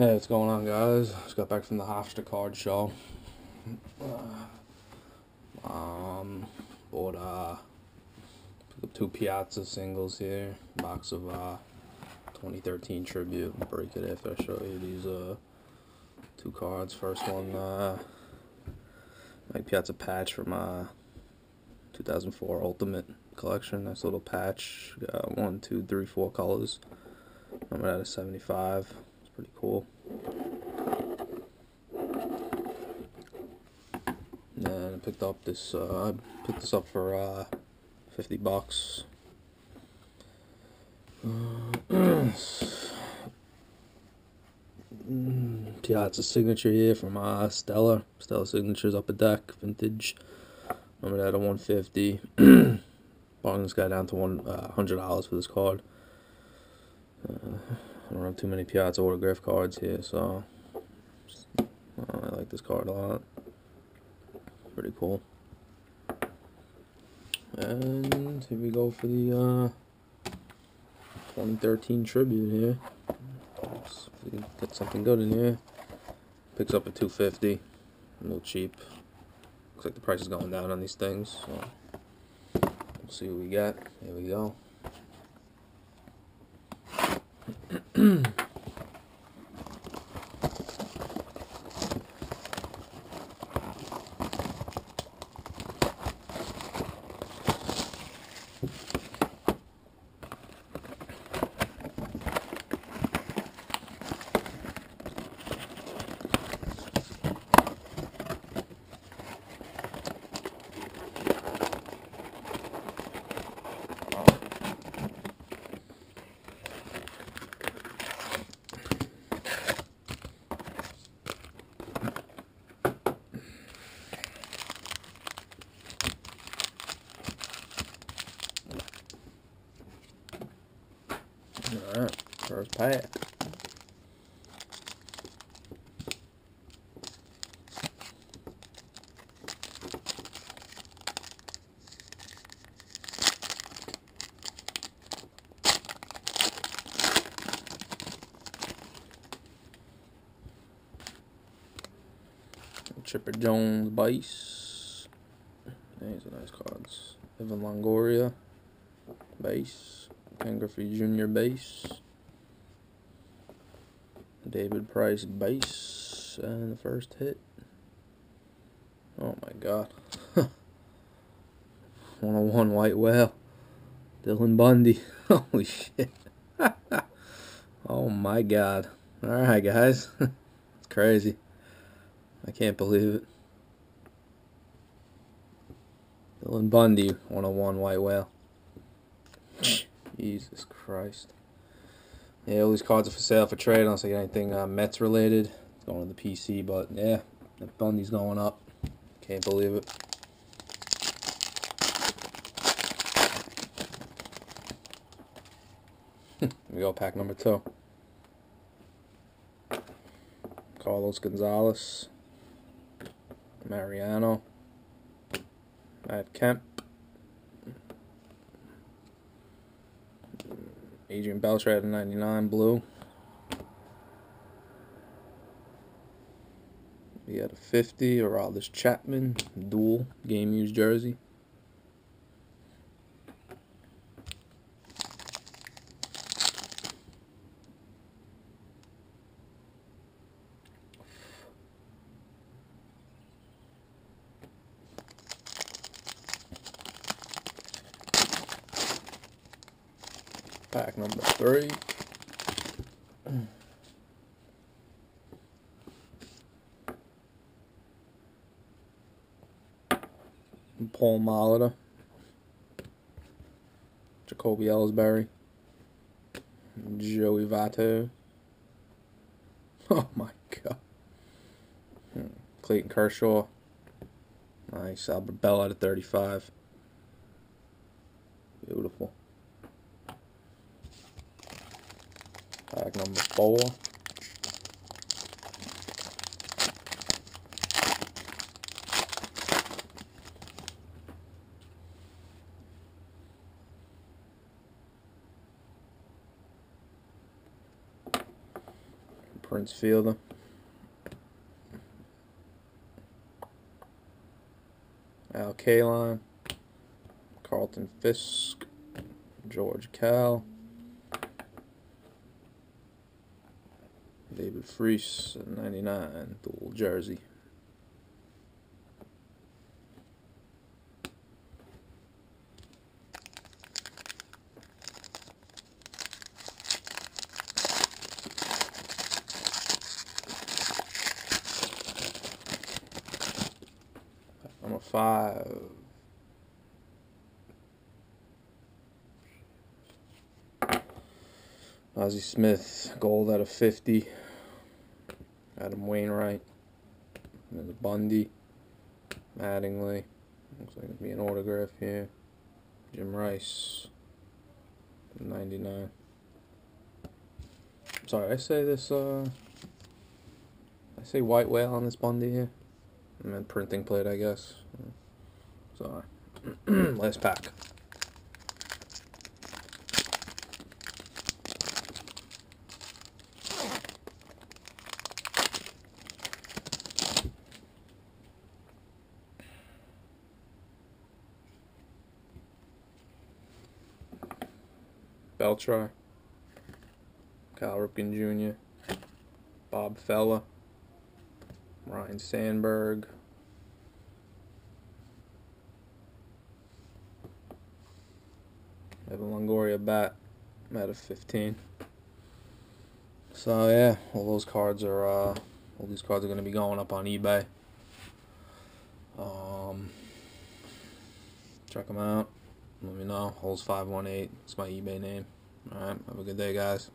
Hey, what's going on, guys? Just got back from the Hofstra card show. Bought picked up two Piazza singles here. Box of 2013 tribute. I'll break it after I show you these two cards. First one, my Piazza patch from 2004 Ultimate Collection. Nice little patch. Got 1, 2, 3, 4 colors. Numbered out of 75. It's pretty cool. And I picked up this. I picked this up for $50. Piazza signature here from Stella Signatures Upper Deck Vintage. Numbered out of 150. Bought this guy down to $100 for this card. I don't have too many Piazza autograph cards here, so I like this card a lot. Pretty cool. And here we go for the 2013 tribute here. Let's get something good in here. Picks up at $250. A little cheap. Looks like the price is going down on these things. So we'll see what we got. Here we go. Alright, first pack. Chipper Jones base. These are nice cards. Evan Longoria base. Ken Griffey Jr. base. David Price base. And the first hit. Oh my god. 101 White Whale. Dylan Bundy. Holy shit. Oh my god. Alright, guys. It's crazy. I can't believe it. Dylan Bundy, 101 White Whale. Jesus Christ. Yeah, all these cards are for sale for trade unless I get anything Mets related. It's going to the PC, but yeah, that Bundy's going up. Can't believe it. Here we go, pack number 2. Carlos Gonzalez. Mariano. Matt Kemp. Adrian Beltre at 99 blue. We had a 50, Aroldis Chapman, dual game used jersey. Pack number 3. Paul Molitor. Jacoby Ellsbury. Joey Votto. Oh my god. Clayton Kershaw. Nice. Albert Bell out of 35. Beautiful. Pack number 4. Prince Fielder. Al Kaline. Carlton Fisk. George Cal. David Freese at 99, dual jersey. Number 5. Ozzie Smith, gold out of 50. Adam Wainwright. There's a Bundy. Mattingly. Looks like it'll be an autograph here. Jim Rice. 99. Sorry, I say this, I say white whale on this Bundy here. I meant printing plate, I guess. Sorry. Last pack. Beltry, Cal Ripken Jr., Bob Fella, Ryan Sandberg, Evan Longoria bat out of 15. So yeah, all these cards are going to be going up on eBay. Check them out. Let me know. Holes 518. It's my eBay name. Alright, have a good day, guys.